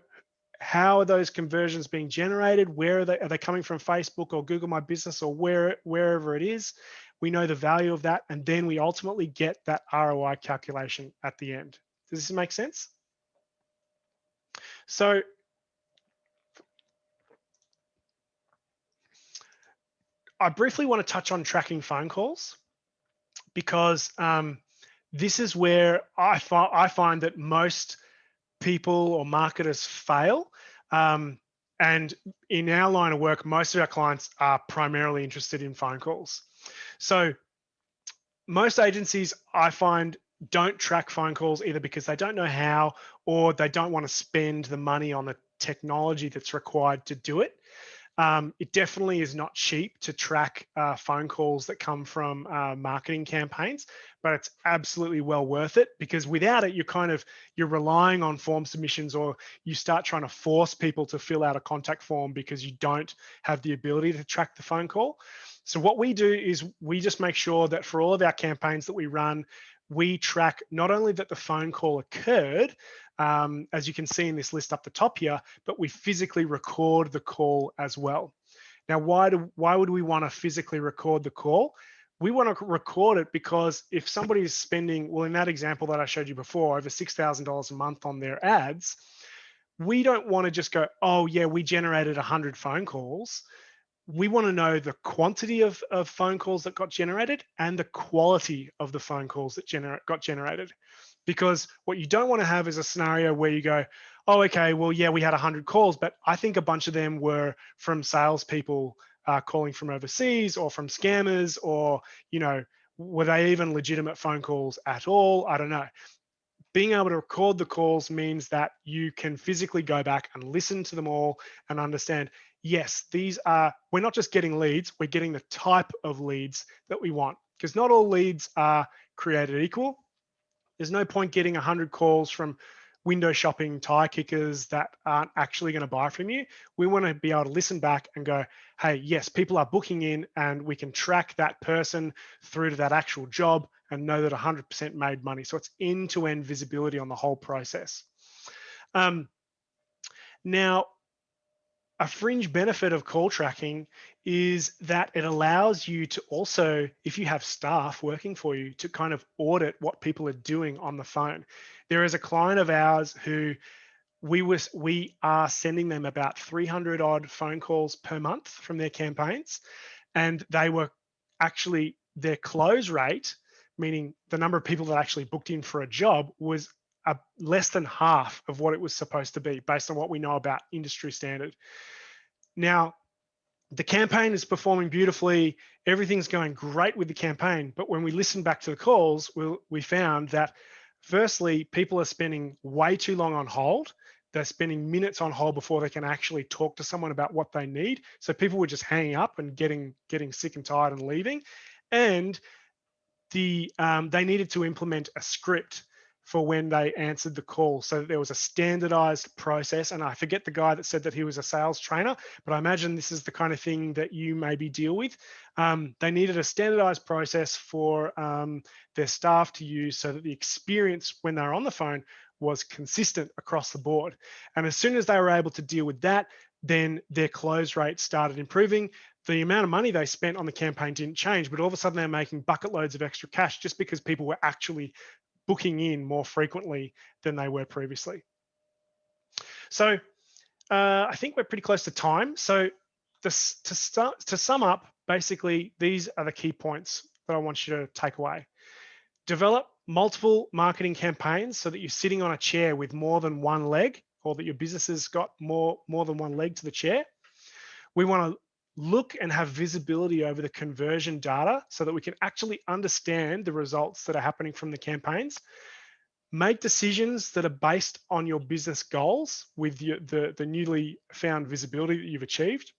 how are those conversions being generated? Where are they? Are they coming from Facebook or Google My Business or wherever it is? We know the value of that, and then we ultimately get that ROI calculation at the end. Does this make sense? So I briefly want to touch on tracking phone calls, because this is where I find that most people or marketers fail. And in our line of work, most of our clients are primarily interested in phone calls. So most agencies, I find, don't track phone calls either because they don't know how, or they don't want to spend the money on the technology that's required to do it. It definitely is not cheap to track phone calls that come from marketing campaigns, but it's absolutely well worth it, because without it, you're relying on form submissions, or you start trying to force people to fill out a contact form because you don't have the ability to track the phone call. So what we do is we just make sure that for all of our campaigns that we run, we track not only that the phone call occurred, as you can see in this list up the top here, but we physically record the call as well. Now, why would we want to physically record the call? We want to record it because if somebody is spending, well, in that example that I showed you before, over $6,000 a month on their ads, we don't want to just go, oh yeah, we generated 100 phone calls. We want to know the quantity of phone calls that got generated and the quality of the phone calls that got generated. Because what you don't want to have is a scenario where you go, oh, okay, well, yeah, we had 100 calls, but I think a bunch of them were from salespeople calling from overseas, or from scammers, or, were they even legitimate phone calls at all? I don't know. Being able to record the calls means that you can physically go back and listen to them all and understand, yes, we're not just getting leads, we're getting the type of leads that we want, because not all leads are created equal. There's no point getting 100 calls from window shopping tire kickers that aren't actually going to buy from you. We want to be able to listen back and go, hey, yes, people are booking in, and we can track that person through to that actual job and know that 100% made money. So it's end-to-end visibility on the whole process. Now, a fringe benefit of call tracking is that it allows you to also, if you have staff working for you, to kind of audit what people are doing on the phone. There is a client of ours who we are sending them about 300 odd phone calls per month from their campaigns, and they were actually, their close rate, meaning the number of people that actually booked in for a job, was less than half of what it was supposed to be based on what we know about industry standard. Now, the campaign is performing beautifully. Everything's going great with the campaign. But when we listened back to the calls, we found that firstly, people are spending way too long on hold. They're spending minutes on hold before they can actually talk to someone about what they need. So people were just hanging up and getting sick and tired and leaving. And they needed to implement a script for when they answered the call, so that there was a standardized process. And I forget the guy that said that he was a sales trainer, but I imagine this is the kind of thing that you maybe deal with. They needed a standardized process for their staff to use, so that the experience when they're on the phone was consistent across the board. And as soon as they were able to deal with that, then their close rate started improving. The amount of money they spent on the campaign didn't change, but all of a sudden they're making bucket loads of extra cash just because people were actually booking in more frequently than they were previously. So I think we're pretty close to time. So to sum up, basically, these are the key points that I want you to take away. Develop multiple marketing campaigns so that you're sitting on a chair with more than one leg, or that your business has got more than one leg to the chair. We want to look and have visibility over the conversion data so that we can actually understand the results that are happening from the campaigns. Make decisions that are based on your business goals with the newly found visibility that you've achieved.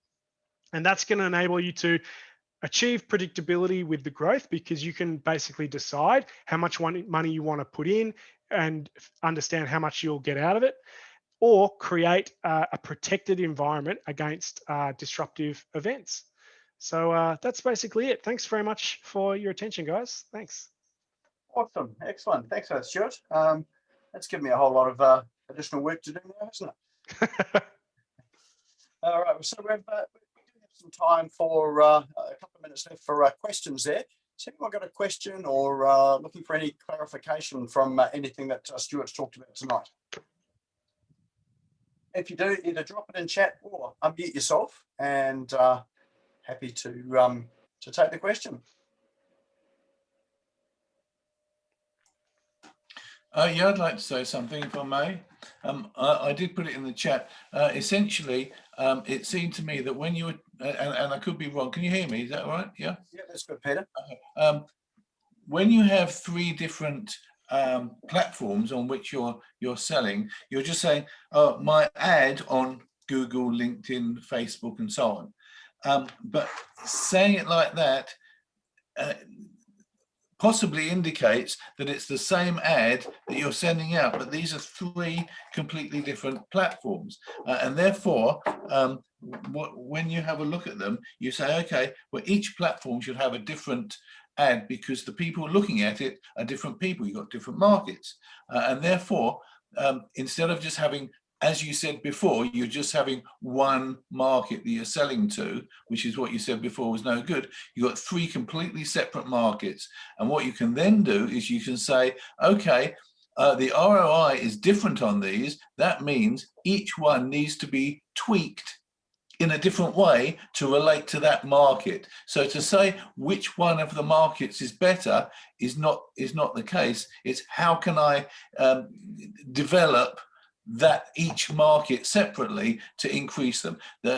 And that's going to enable you to achieve predictability with the growth, because you can basically decide how much money you want to put in and understand how much you'll get out of it, or create a protected environment against disruptive events. So that's basically it. Thanks very much for your attention, guys. Thanks. Awesome. Excellent. Thanks for that, Stuart. That's given me a whole lot of additional work to do now, isn't it? All right. So we do have some time for a couple of minutes left for questions there. Has anyone got a question or looking for any clarification from anything that Stuart's talked about tonight? If you do, either drop it in chat or unmute yourself, and happy to take the question. Yeah, I'd like to say something, if I may. I did put it in the chat. Essentially, it seemed to me that when you were, and I could be wrong, can you hear me? Is that right? Yeah? Yeah, that's good, Peter. When you have three different platforms on which you're selling, you're just saying, oh, my ad on Google, LinkedIn, Facebook, and so on. But saying it like that possibly indicates that it's the same ad that you're sending out, but these are three completely different platforms. And therefore, when you have a look at them, you say, okay, well, each platform should have a different ad, because the people looking at it are different people. You've got different markets. And therefore, instead of just having, as you said before, you're just having one market that you're selling to, which is what you said before was no good. You've got three completely separate markets. And what you can then do is you can say, okay, the ROI is different on these. That means each one needs to be tweaked in a different way to relate to that market. So to say which one of the markets is better is not the case. It's how can I develop that each market separately to increase them. The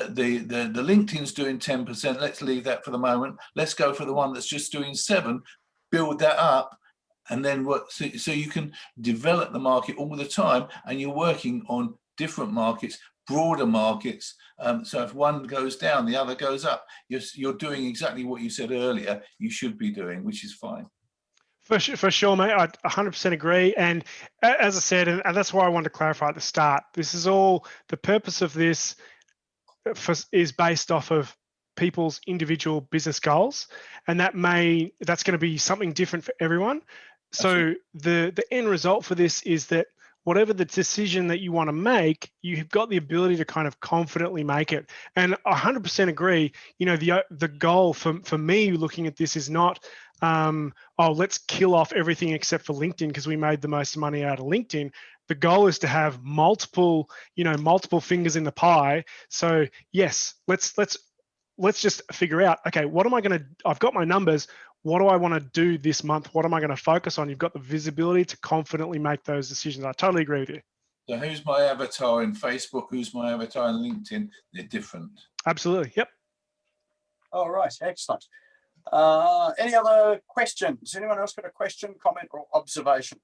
LinkedIn's doing 10%. Let's leave that for the moment. Let's go for the one that's just doing 7. Build that up, and then what? So you can develop the market all the time, and you're working on different markets, broader markets. So if one goes down, the other goes up. You're doing exactly what you said earlier you should be doing, which is fine. For sure, mate. I 100% agree. And as I said, and that's why I wanted to clarify at the start, this is all, the purpose of this is based off of people's individual business goals. And that's going to be something different for everyone. So the end result for this is that whatever the decision that you want to make, you've got the ability to kind of confidently make it. And I 100% agree. You know, the goal for me looking at this is not, oh, let's kill off everything except for LinkedIn because we made the most money out of LinkedIn. The goal is to have multiple, multiple fingers in the pie. So yes, let's just figure out, okay, what am I going to, I've got my numbers. What do I want to do this month? What am I going to focus on? You've got the visibility to confidently make those decisions. I totally agree with you. So who's my avatar in Facebook? Who's my avatar in LinkedIn? They're different. Absolutely. Yep. All right, excellent. Any other questions? Anyone else got a question, comment, or observation?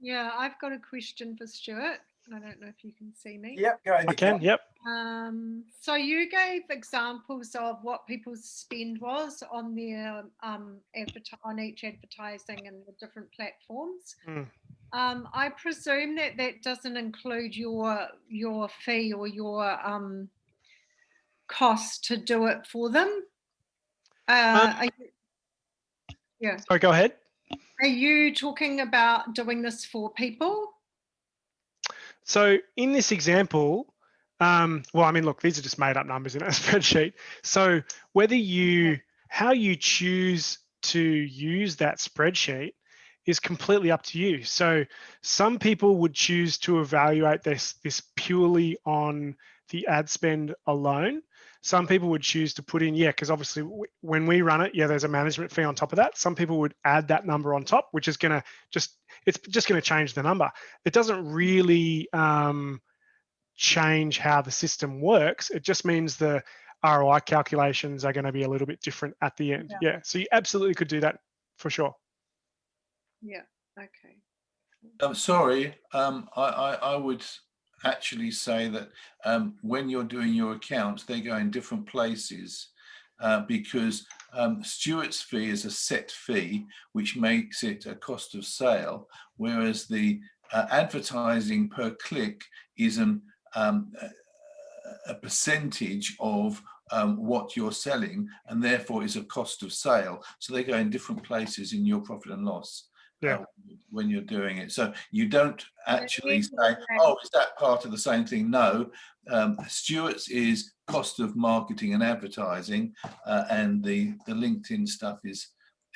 Yeah, I've got a question for Stuart. I don't know if you can see me. Yep, go ahead. I can. Yep. So you gave examples of what people's spend was on their on each advertising and the different platforms. I presume that doesn't include your fee or your cost to do it for them. Yeah. Sorry, go ahead. Are you talking about doing this for people? So in this example, well, I mean, look, these are just made up numbers in a spreadsheet. So whether how you choose to use that spreadsheet is completely up to you. So some people would choose to evaluate this purely on the ad spend alone. Some people would choose to put in, because obviously when we run it, there's a management fee on top of that. Some people would add that number on top, which is going to it's just going to change the number. It doesn't really change how the system works. It just means the ROI calculations are going to be a little bit different at the end. Yeah. So you absolutely could do that for sure. Yeah. Okay. I'm sorry. I would actually say that when you're doing your accounts, they go in different places because Stuart's fee is a set fee, which makes it a cost of sale, whereas the advertising per click is a percentage of what you're selling, and therefore is a cost of sale. So they go in different places in your profit and loss. When you're doing it, so you don't actually say, oh, is that part of the same thing? No, Stuart's is cost of marketing and advertising, and the LinkedIn stuff is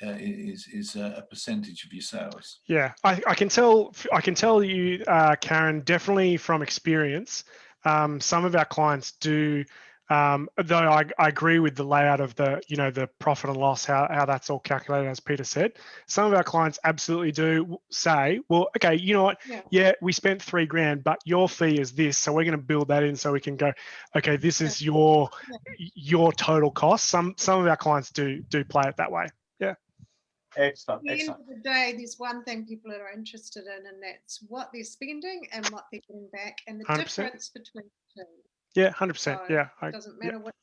a percentage of your sales. Yeah, I can tell you, Karen, definitely from experience, some of our clients do. Though I agree with the layout of the profit and loss, how that's all calculated, as Peter said. Some of our clients absolutely do say, well, okay, you know what? Yeah, we spent $3,000, but your fee is this, so we're going to build that in, so we can go, okay, this is your total cost. Some of our clients do play it that way. Yeah. Excellent. At the end of the day, there's one thing people are interested in, and that's what they're spending and what they're getting back, and the 100%. Difference between the two. Yeah, 100%. So yeah. It doesn't matter what.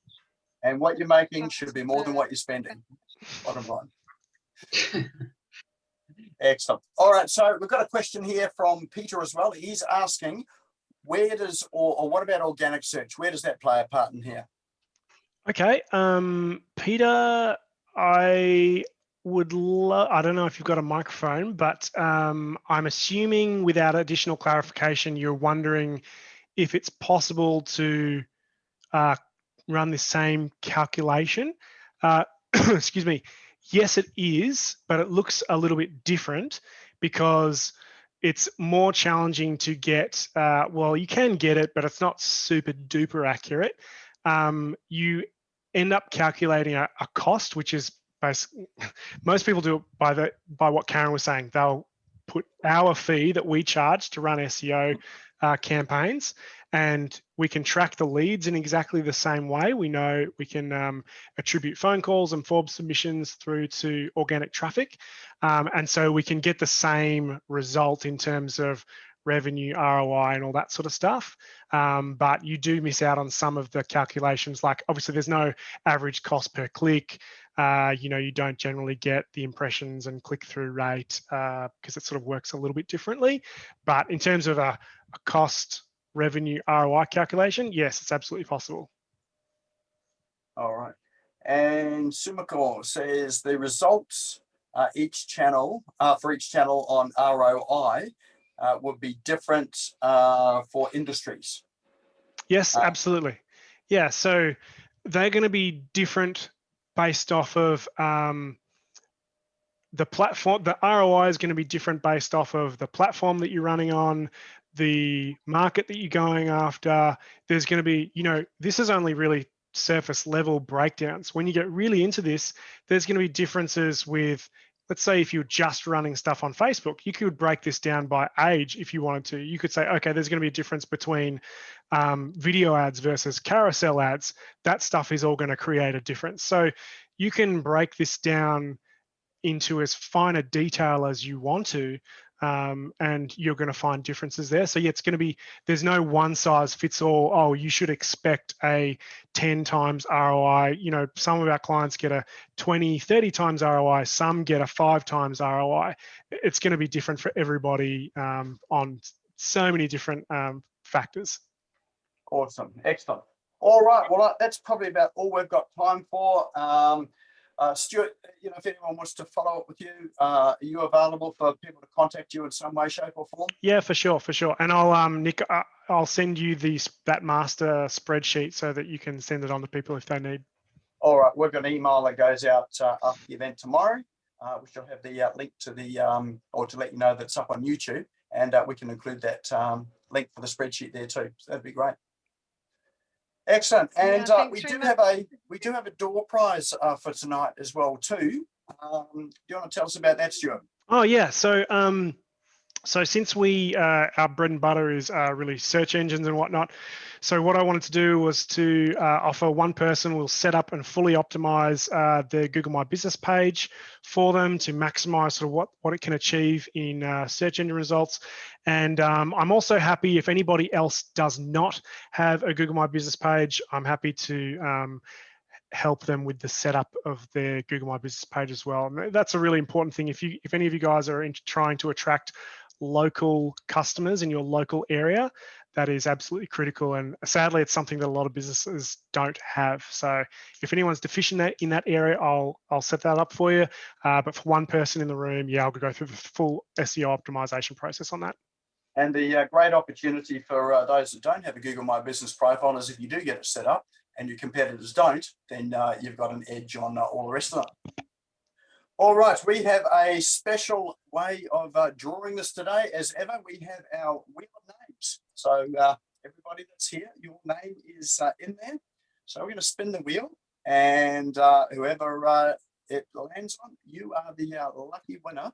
And what you're making should be more than what you're spending. Bottom line. Excellent. All right. So we've got a question here from Peter as well. He's asking, where does, or what about organic search? Where does that play a part in here? Okay. Peter, I don't know if you've got a microphone, but I'm assuming without additional clarification, you're wondering if it's possible to run the same calculation. Excuse me. Yes, it is, but it looks a little bit different because it's more challenging to get, well, you can get it, but it's not super duper accurate. You end up calculating a cost, which is basically, most people do it by what Karen was saying. They'll put our fee that we charge to run SEO campaigns, and we can track the leads in exactly the same way. We know we can attribute phone calls and form submissions through to organic traffic. And so we can get the same result in terms of revenue, ROI, and all that sort of stuff. But you do miss out on some of the calculations. Like obviously there's no average cost per click. You don't generally get the impressions and click-through rate because it sort of works a little bit differently. But in terms of a cost, revenue, ROI calculation, yes, it's absolutely possible. All right. And Sumiko says the results for each channel on ROI would be different for industries. Yes, absolutely. Yeah, so they're going to be different based off of the platform, the ROI is going to be different based off of the platform that you're running on, the market that you're going after. There's going to be, this is only really surface level breakdowns. When you get really into this, there's going to be differences with, let's say if you're just running stuff on Facebook, you could break this down by age if you wanted to. You could say, okay, there's going to be a difference between video ads versus carousel ads. That stuff is all going to create a difference. So you can break this down into as fine a detail as you want to, and you're going to find differences there. So yeah, it's going to be, there's no one size fits all. Oh, you should expect a 10 times ROI. Some of our clients get a 20, 30 times ROI. Some get a 5 times ROI. It's going to be different for everybody on so many different factors. Awesome. Excellent. All right. Well, that's probably about all we've got time for. Stuart, if anyone wants to follow up with you, are you available for people to contact you in some way, shape, or form? Yeah, for sure. And I'll Nick, I'll send you that master spreadsheet so that you can send it on to people if they need. All right, we've got an email that goes out after the event tomorrow, which will have the link to the or to let you know that's up on YouTube, and we can include that link for the spreadsheet there too. So that'd be great. Excellent, and we do have a door prize for tonight as well too. Do you want to tell us about that, Stuart? Oh yeah, so since our bread and butter is really search engines and whatnot, so what I wanted to do was to offer one person will set up and fully optimize their Google My Business page for them to maximize sort of what it can achieve in search engine results. And I'm also happy if anybody else does not have a Google My Business page, I'm happy to help them with the setup of their Google My Business page as well. And that's a really important thing. If any of you guys are trying to attract local customers in your local area, that is absolutely critical. And sadly, it's something that a lot of businesses don't have. So if anyone's deficient in that area, I'll set that up for you. But for one person in the room, yeah, I'll go through the full SEO optimization process on that. And the great opportunity for those that don't have a Google My Business profile is if you do get it set up and your competitors don't, then you've got an edge on all the rest of them. All right, we have a special way of drawing this today. As ever, we have our wheel of names. So everybody that's here, your name is in there. So we're going to spin the wheel, and whoever it lands on, you are the lucky winner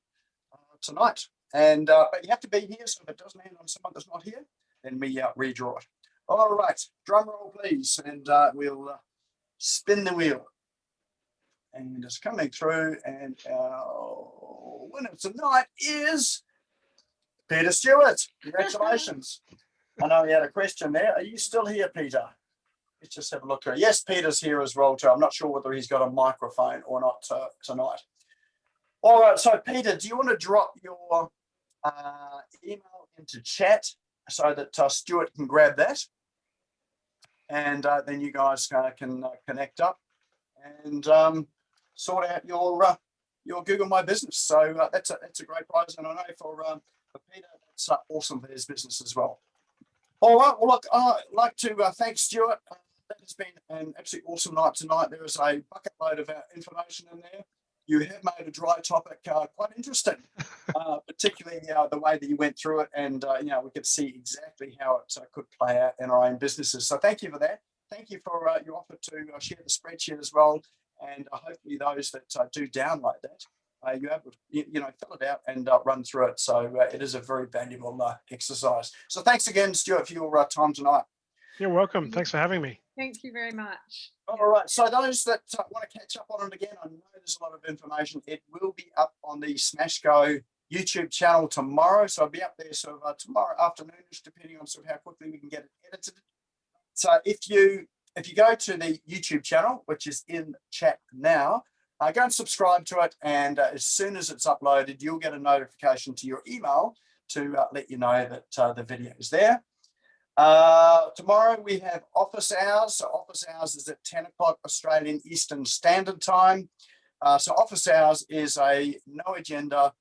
tonight. And but you have to be here, so if it does land on someone that's not here, then we redraw it. All right, drum roll, please, and we'll spin the wheel. And it's coming through, and our winner tonight is Peter Stewart. Congratulations. I know you had a question there. Are you still here, Peter? Let's just have a look here. Yes, Peter's here as well too. I'm not sure whether he's got a microphone or not tonight. All right, so Peter, do you want to drop your email into chat so that Stuart can grab that? And then you guys can connect up and sort out your Google My Business. So that's a great prize, and I know for Peter, that's awesome for his business as well. All right, well, look, I'd like to thank Stuart. That has been an absolutely awesome night tonight. There is a bucket load of information in there. You have made a dry topic quite interesting, particularly the way that you went through it, and we could see exactly how it could play out in our own businesses. So thank you for that. Thank you for your offer to share the spreadsheet as well, and hopefully those that do download that, you're able to fill it out and run through it. So it is a very valuable exercise. So thanks again, Stuart, for your time tonight. You're welcome. Thanks for having me. Thank you very much. All right. So those that want to catch up on it again, I know there's a lot of information. It will be up on the Smash Go YouTube channel tomorrow. So I'll be up there sort of tomorrow afternoonish, depending on sort of how quickly we can get it edited. So if you go to the YouTube channel, which is in chat now, go and subscribe to it. And as soon as it's uploaded, you'll get a notification to your email to let you know that the video is there. Tomorrow we have office hours. So office hours is at 10 o'clock Australian Eastern Standard Time. So office hours is a no agenda,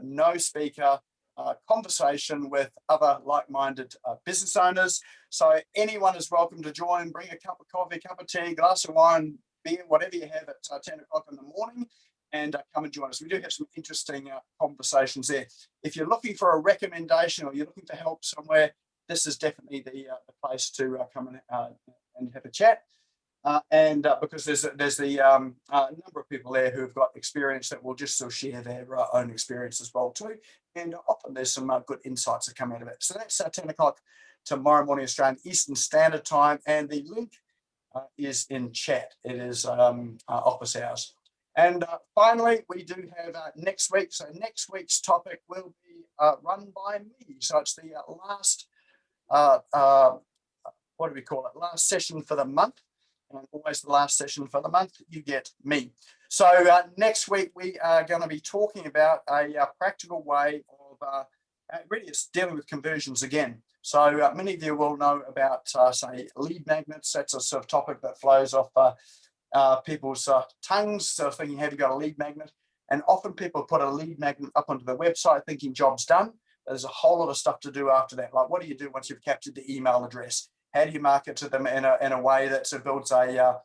no speaker conversation with other like-minded business owners. So anyone is welcome to join. Bring a cup of coffee, cup of tea, glass of wine, beer, whatever you have at 10 o'clock in the morning. and come and join us. We do have some interesting conversations there. If you're looking for a recommendation or you're looking for help somewhere, this is definitely the place to come and have a chat. Because there's the number of people there who've got experience that will just sort of share their own experience as well too, and often there's some good insights that come out of it. So that's 10 o'clock tomorrow morning Australian Eastern Standard Time, and the link is in chat. It is office hours. And finally, we do have next week. So next week's topic will be run by me. So it's the last, what do we call it? Last session for the month. And always the last session for the month, you get me. So next week, we are going to be talking about a practical way of really it's dealing with conversions again. So many of you will know about, say, lead magnets. That's a sort of topic that flows off people's tongues. So thinking, have you got a lead magnet? And often people put a lead magnet up onto their website thinking job's done. There's a whole lot of stuff to do after that. Like, what do you do once you've captured the email address? How do you market to them in a way that sort of builds a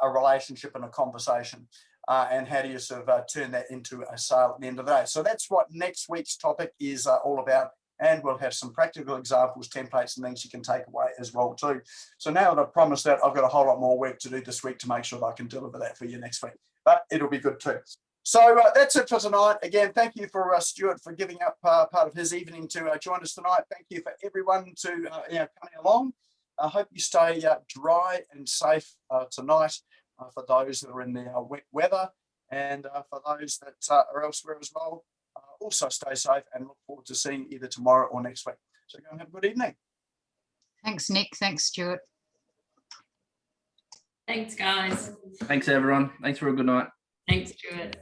relationship and a conversation? And how do you sort of turn that into a sale at the end of the day? So that's what next week's topic is all about. And we'll have some practical examples, templates, and things you can take away as well too. So now that I've promised that, I've got a whole lot more work to do this week to make sure that I can deliver that for you next week. But it'll be good too. So that's it for tonight. Again, thank you for Stuart for giving up part of his evening to join us tonight. Thank you for everyone to coming along. I hope you stay dry and safe tonight for those that are in the wet weather, and for those that are elsewhere as well. Also stay safe and look forward to seeing you either tomorrow or next week. So go and have a good evening. Thanks, Nick. Thanks, Stuart. Thanks, guys. Thanks, everyone. Thanks for a good night. Thanks, Stuart.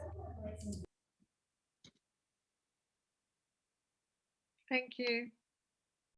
Thank you.